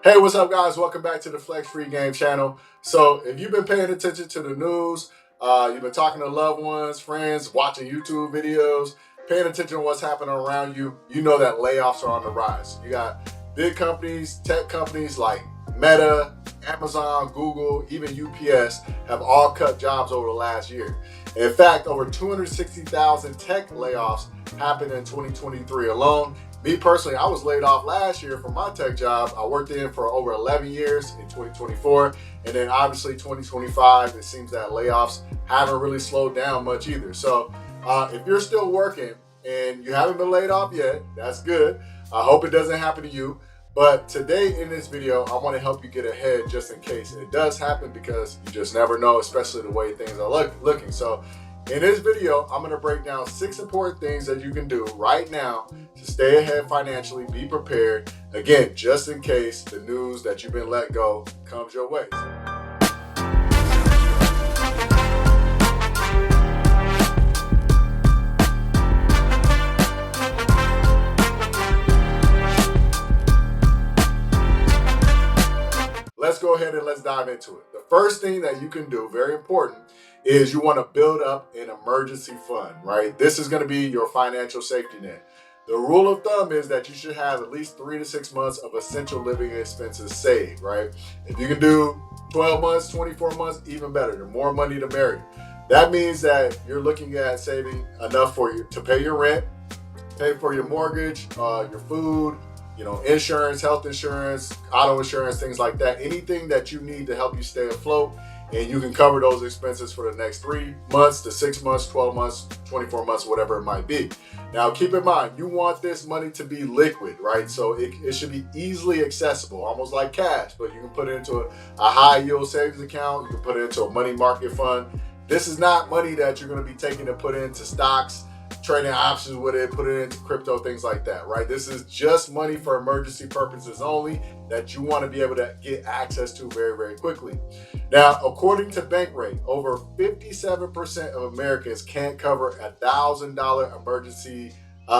Hey, what's up, guys? Welcome back to the Flex Free Game channel. So, if you've been paying attention to the news, you've been talking to loved ones, friends, watching YouTube videos, paying attention to what's happening around you, you know that layoffs are on the rise. You got big companies, tech companies like Meta, Amazon, Google, even UPS have all cut jobs over the last year. In fact, over 260,000 tech layoffs happened in 2023 alone. Me personally, I was laid off last year from my tech job. I worked in for over 11 years in 2024. And then obviously 2025, it seems that layoffs haven't really slowed down much either. So if you're still working and you haven't been laid off yet, that's good. I hope it doesn't happen to you. But today in this video, I want to help you get ahead just in case it does happen, because you just never know, especially the way things are looking. So in this video, I'm going to break down 6 important things that you can do right now to stay ahead financially, be prepared, again, just in case the news that you've been let go comes your way. Let's go ahead and let's dive into it. The first thing that you can do, very important, is you want to build up an emergency fund, right? This is going to be your financial safety net. The rule of thumb is that you should have at least 3 to 6 months of essential living expenses saved, right? If you can do 12 months, 24 months, even better. The more money, the merrier. That means that you're looking at saving enough for you to pay your rent, pay for your mortgage, your food, insurance, health insurance, auto insurance, things like that. Anything that you need to help you stay afloat, and you can cover those expenses for the next 3 months to 6 months, 12 months, 24 months, whatever it might be. Now, keep in mind, you want this money to be liquid, right? So it should be easily accessible, almost like cash, but you can put it into a high yield savings account. You can put it into a money market fund. This is not money that you're going to be taking to put into stocks, trading options with it, put it into crypto, things like that, right? This is just money for emergency purposes only that you want to be able to get access to very, very quickly. Now, according to Bankrate, over 57% of Americans can't cover $1,000 emergency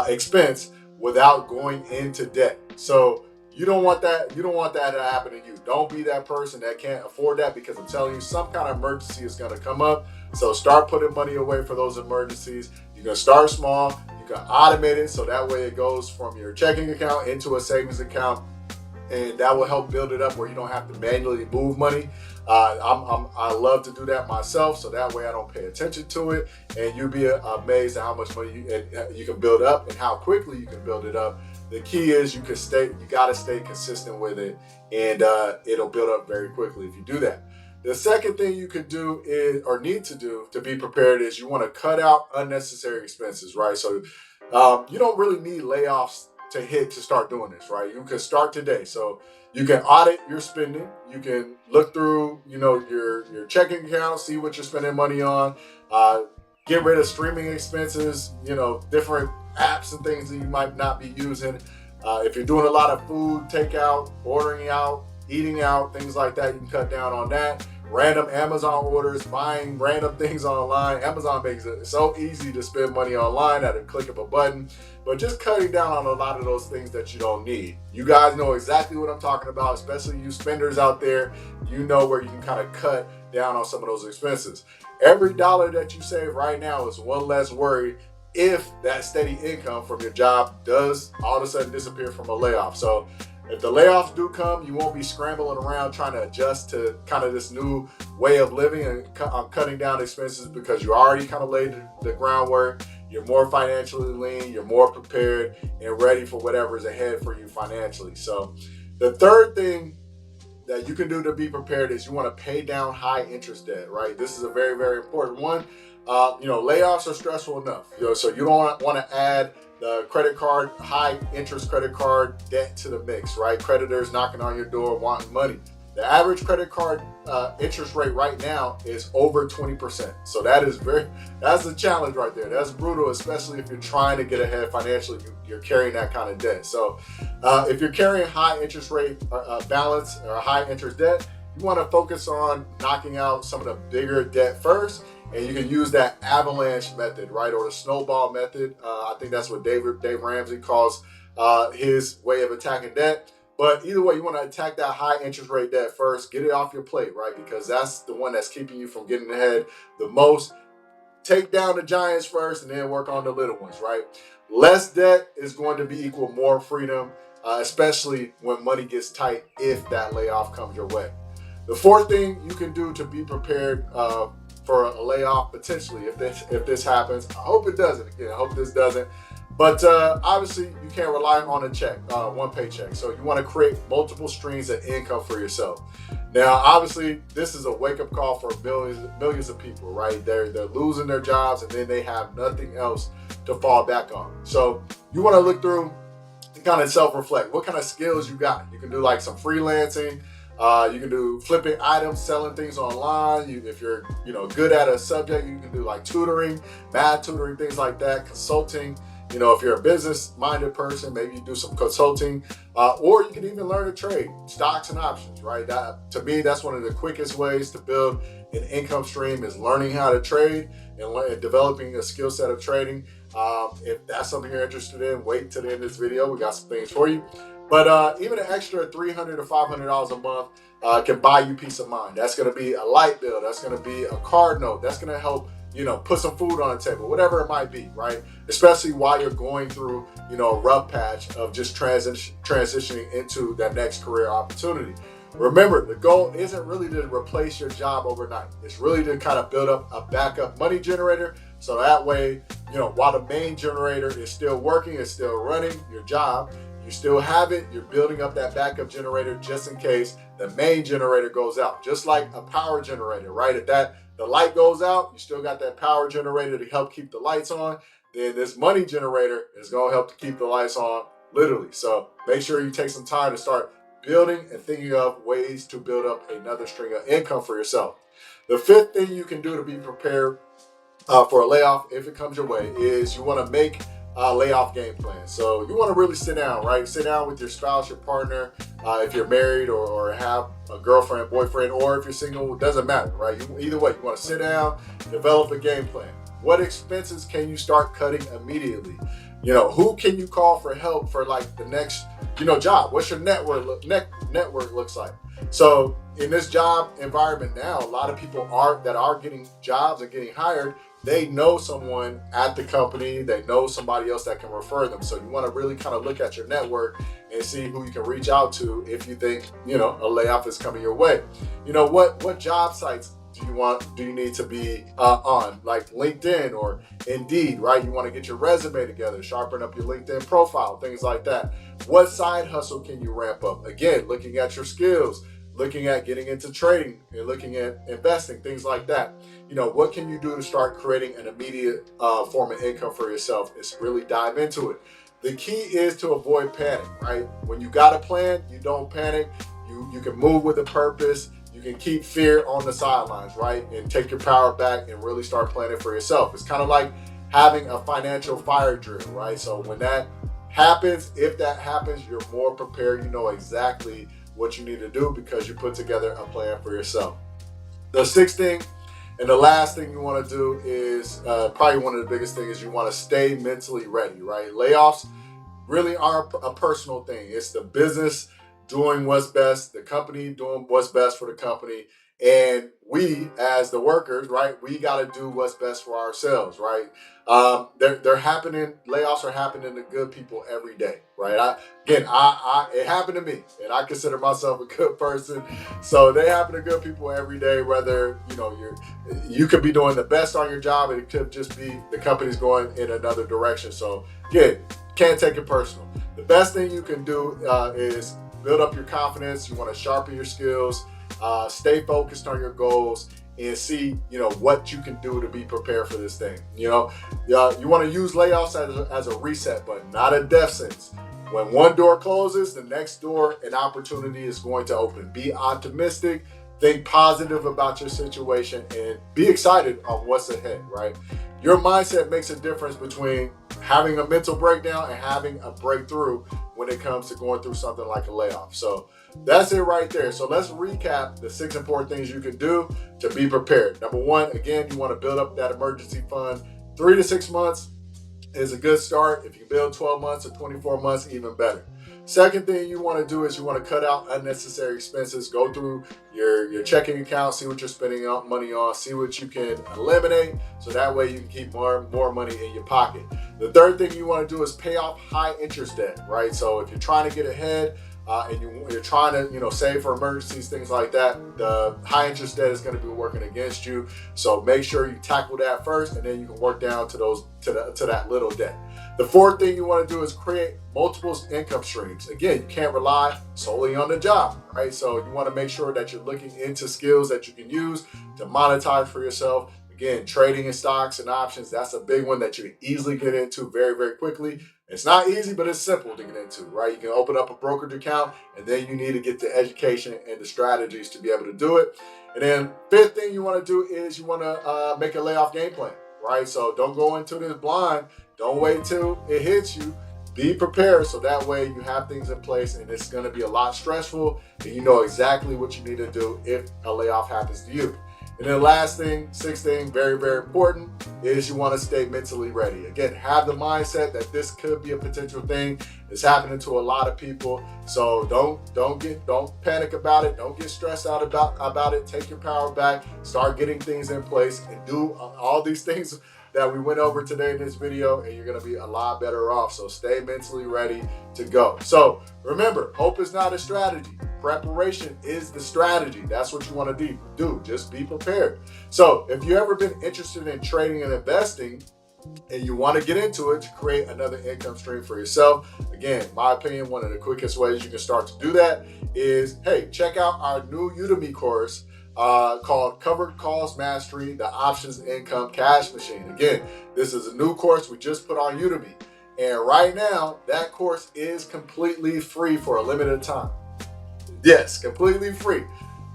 expense without going into debt. So you don't want that. You don't want that to happen to you. Don't be that person that can't afford that, because I'm telling you, some kind of emergency is going to come up. So start putting money away for those emergencies. You can start small. You can automate it so that way it goes from your checking account into a savings account, and that will help build it up where you don't have to manually move money. I love to do that myself, so that way I don't pay attention to it, and you'll be amazed at how much money you can build up and how quickly you can build it up. The key is you got to stay consistent with it, and it'll build up very quickly if you do that. The second thing you could do is, or need to do to be prepared, is you want to cut out unnecessary expenses, right? So you don't really need layoffs to hit to start doing this, right? You can start today. So you can audit your spending. You can look through, your checking account, see what you're spending money on. Uh, get rid of streaming expenses, different apps and things that you might not be using. If you're doing a lot of food takeout, ordering out, eating out, things like that, you can cut down on that. Random Amazon orders, buying random things online. Amazon makes it so easy to spend money online at a click of a button, but just cutting down on a lot of those things that you don't need. You guys know exactly what I'm talking about, especially you spenders out there. You know where you can kind of cut down on some of those expenses. Every dollar that you save right now is one less worry if that steady income from your job does all of a sudden disappear from a layoff. So if the layoffs do come, you won't be scrambling around trying to adjust to kind of this new way of living and cutting down expenses, because you already kind of laid the groundwork. You're more financially lean, you're more prepared and ready for whatever is ahead for you financially. So the third thing that you can do to be prepared is you want to pay down high interest debt, right? This is a very, very important one. Layoffs are stressful enough, so you don't want to add the credit card, high interest credit card debt to the mix, right? Creditors knocking on your door wanting money. The average credit card interest rate right now is over 20%. So that's a challenge right there. That's brutal, especially if you're trying to get ahead financially. You're carrying that kind of debt. So if you're carrying high interest rate balance or high interest debt, you want to focus on knocking out some of the bigger debt first. And you can use that avalanche method, right? Or the snowball method. I think that's what Dave Ramsey calls his way of attacking debt. But either way, you want to attack that high interest rate debt first. Get it off your plate, right? Because that's the one that's keeping you from getting ahead the most. Take down the giants first and then work on the little ones, right? Less debt is going to be equal more freedom, especially when money gets tight if that layoff comes your way. The fourth thing you can do to be prepared for a layoff potentially if this happens. I hope it doesn't. Again, I hope this doesn't. But obviously, you can't rely on a check, one paycheck. So you want to create multiple streams of income for yourself. Now, obviously, this is a wake-up call for millions of people, right? They're losing their jobs and then they have nothing else to fall back on. So you want to look through and kind of self-reflect. What kind of skills you got? You can do like some freelancing. You can do flipping items, selling things online. If you're good at a subject, you can do like tutoring, math tutoring, things like that, consulting. If you're a business-minded person, maybe you do some consulting, or you can even learn to trade, stocks and options, right? To me, that's one of the quickest ways to build an income stream is learning how to trade and developing a skill set of trading. If that's something you're interested in, wait till the end of this video. We got some things for you. But even an extra $300 to $500 a month can buy you peace of mind. That's going to be a light bill. That's going to be a card note. That's going to help put some food on the table, whatever it might be, right? Especially while you're going through, a rough patch of just transitioning into that next career opportunity. Remember, the goal isn't really to replace your job overnight. It's really to kind of build up a backup money generator. So that way, while the main generator is still working, it's still running your job, you still have it, you're building up that backup generator just in case the main generator goes out. Just like a power generator, right? If the light goes out, you still got that power generator to help keep the lights on. Then this money generator is going to help to keep the lights on, literally. So make sure you take some time to start building and thinking of ways to build up another string of income for yourself. The fifth thing you can do to be prepared for a layoff, if it comes your way, is you want to make a layoff game plan. So you want to really sit down, right? Sit down with your spouse, your partner, if you're married or have a girlfriend, boyfriend, or if you're single, it doesn't matter, right? Either way, you want to sit down, develop a game plan. What expenses can you start cutting immediately? Who can you call for help for like the next, job? What's your network looks like? So in this job environment now, a lot of people that are getting jobs and getting hired, they know someone at the company, they know somebody else that can refer them. So you want to really kind of look at your network and see who you can reach out to if you think, a layoff is coming your way. What job sites do you need to be on, like LinkedIn or Indeed, right? You want to get your resume together, sharpen up your LinkedIn profile, things like that. What side hustle can you ramp up? Again, looking at your skills, looking at getting into trading and looking at investing, things like that. What can you do to start creating an immediate form of income for yourself? Is really dive into it. The key is to avoid panic, right? When you got a plan, you don't panic. You can move with a purpose. You can keep fear on the sidelines, right? And take your power back and really start planning for yourself. It's kind of like having a financial fire drill, right? So when that happens, if that happens, you're more prepared. You know exactly what you need to do because you put together a plan for yourself. The sixth thing and the last thing you want to do is probably one of the biggest things is you want to stay mentally ready, right? Layoffs really are a personal thing. It's the business doing what's best, the company doing what's best for the company, and we as the workers, right? We got to do what's best for ourselves, right? They're happening. Layoffs are happening to good people every day, right? It happened to me, and I consider myself a good person. So they happen to good people every day. Whether you could be doing the best on your job, and it could just be the company's going in another direction. So again, can't take it personal. The best thing you can do is build up your confidence. You want to sharpen your skills, stay focused on your goals, and see what you can do to be prepared for this thing. You want to use layoffs as a reset button, not a death sentence. When one door closes, the next door and opportunity is going to open. Be optimistic, think positive about your situation, and be excited on what's ahead, right? Your mindset makes a difference between having a mental breakdown and having a breakthrough when it comes to going through something like a layoff. So that's it right there. So let's recap the 6 important things you can do to be prepared. Number 1, again, you want to build up that emergency fund. 3 to 6 months is a good start. If you build 12 months or 24 months, even better. Second thing you want to do is you want to cut out unnecessary expenses. Go through your checking account, see what you're spending money on, see what you can eliminate, so that way you can keep more money in your pocket. The third thing you want to do is pay off high interest debt, right? So if you're trying to get ahead, and you're trying to save for emergencies, things like that, the high interest debt is going to be working against you. So make sure you tackle that first, and then you can work down to that little debt. The fourth thing you want to do is create multiple income streams. Again, you can't rely solely on the job, right? So you want to make sure that you're looking into skills that you can use to monetize for yourself. Again, trading in stocks and options, that's a big one that you can easily get into very, very quickly. It's not easy, but it's simple to get into, right? You can open up a brokerage account, and then you need to get the education and the strategies to be able to do it. And then fifth thing you want to do is you want to make a layoff game plan, right? So don't go into this blind. Don't wait till it hits you. Be prepared, so that way you have things in place, and it's going to be a lot stressful, and you know exactly what you need to do if a layoff happens to you. And then last thing, sixth thing, very, very important, is you want to stay mentally ready. Again, have the mindset that this could be a potential thing. It's happening to a lot of people. So don't panic about it. Don't get stressed out about it. Take your power back. Start getting things in place and do all these things that we went over today in this video, and you're going to be a lot better off. So stay mentally ready to go. So remember, hope is not a strategy. Preparation is the strategy. That's what you want to do. Just be prepared. So if you've ever been interested in trading and investing, and you want to get into it to create another income stream for yourself, again, my opinion, one of the quickest ways you can start to do that is, hey, check out our new Udemy course called Covered Calls Mastery, the Options Income Cash Machine. Again, this is a new course we just put on Udemy. And right now, that course is completely free for a limited time. Yes, completely free.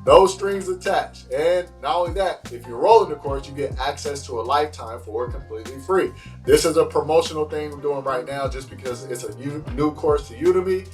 No strings attached. And not only that, if you enroll in the course, you get access to a lifetime for completely free. This is a promotional thing we're doing right now just because it's a new course to Udemy.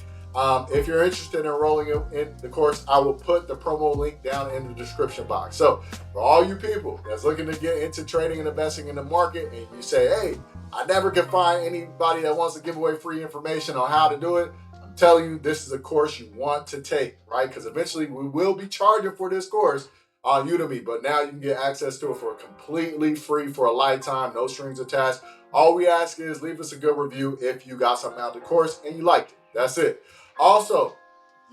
If you're interested in enrolling in the course, I will put the promo link down in the description box. So for all you people that's looking to get into trading and investing in the market, and you say, hey, I never can find anybody that wants to give away free information on how to do it, I'm telling you, this is a course you want to take, right? Because eventually we will be charging for this course on Udemy, but now you can get access to it for completely free for a lifetime, no strings attached. All we ask is leave us a good review if you got something out of the course and you liked it. That's it. Also,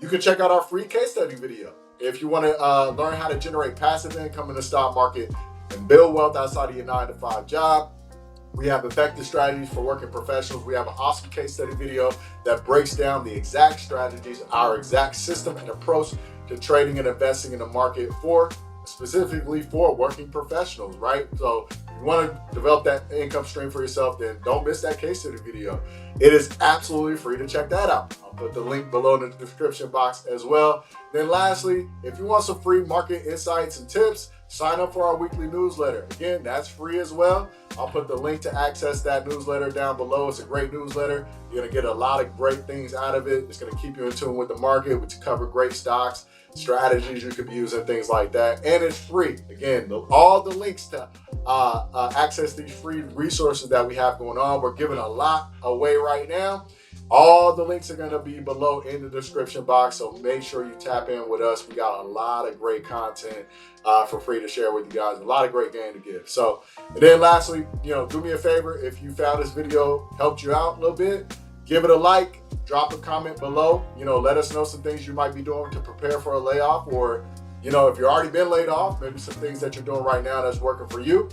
you can check out our free case study video if you want to learn how to generate passive income in the stock market and build wealth outside of your 9-to-5 job. We have effective strategies for working professionals. We have an awesome case study video that breaks down the exact strategies, our exact system and approach to trading and investing in the market specifically for working professionals, right? So if you want to develop that income stream for yourself, then don't miss that case study video. It is absolutely free to check that out. I'll put the link below in the description box as well. Then lastly, if you want some free market insights and tips, sign up for our weekly newsletter. Again, that's free as well. I'll put the link to access that newsletter down below. It's a great newsletter. You're going to get a lot of great things out of it. It's going to keep you in tune with the market, which cover great stocks, strategies you could be using, things like that. And it's free. Again, all the links to access these free resources that we have going on. We're giving a lot away right now. All the links are going to be below in the description box, so make sure you tap in with us. We got a lot of great content for free to share with you guys, a lot of great game to give. So, and then lastly, do me a favor, if you found this video helped you out a little bit, give it a like, drop a comment below, let us know some things you might be doing to prepare for a layoff, or, if you've already been laid off, maybe some things that you're doing right now that's working for you.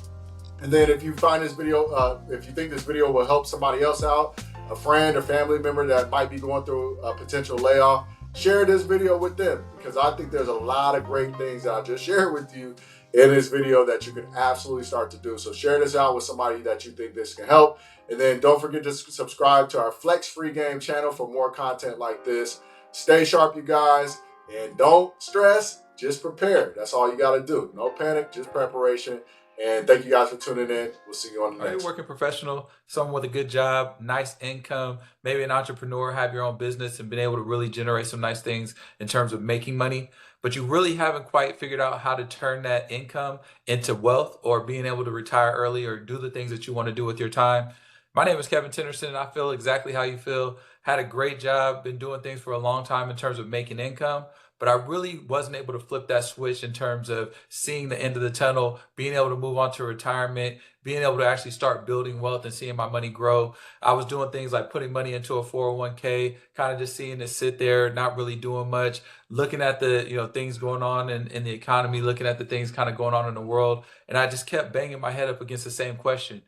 And then if you find this video, if you think this video will help somebody else out, a friend or family member that might be going through a potential layoff, share this video with them, because I think there's a lot of great things that I just shared with you in this video that you can absolutely start to do. So share this out with somebody that you think this can help. And then don't forget to subscribe to our Flex Free Game channel for more content like this. Stay sharp, you guys, and don't stress, just prepare. That's all you got to do. No panic, just preparation. And thank you guys for tuning in. We'll see you on the next. Are you working professional, someone with a good job, nice income, maybe an entrepreneur, have your own business and been able to really generate some nice things in terms of making money, but you really haven't quite figured out how to turn that income into wealth or being able to retire early or do the things that you want to do with your time? My name is Kevin Tennyson, and I feel exactly how you feel. had a great job, been doing things for a long time in terms of making income, but I really wasn't able to flip that switch in terms of seeing the end of the tunnel, being able to move on to retirement, being able to actually start building wealth and seeing my money grow. I was doing things like putting money into a 401k, kind of just seeing it sit there, not really doing much, looking at the, things going on in the economy, looking at the things kind of going on in the world. And I just kept banging my head up against the same question.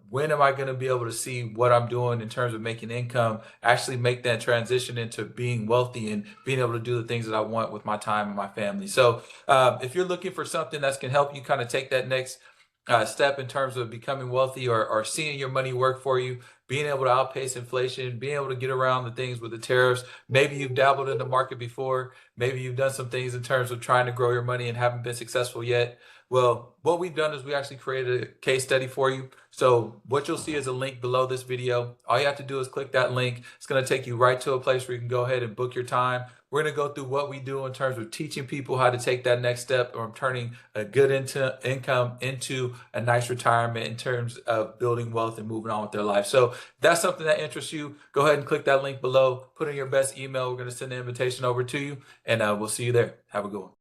When am I going to be able to see what I'm doing in terms of making income, actually make that transition into being wealthy and being able to do the things that I want with my time and my family? So if you're looking for something that's can help you kind of take that next step in terms of becoming wealthy, or seeing your money work for you, being able to outpace inflation, being able to get around the things with the tariffs. Maybe you've dabbled in the market before. Maybe you've done some things in terms of trying to grow your money and haven't been successful yet. Well, what we've done is we actually created a case study for you. So what you'll see is a link below this video. All you have to do is click that link. It's going to take you right to a place where you can go ahead and book your time. We're going to go through what we do in terms of teaching people how to take that next step, or turning a good income into a nice retirement in terms of building wealth and moving on with their life. So if that's something that interests you, go ahead and click that link below, put in your best email. We're going to send the invitation over to you, and we'll see you there. Have a good one.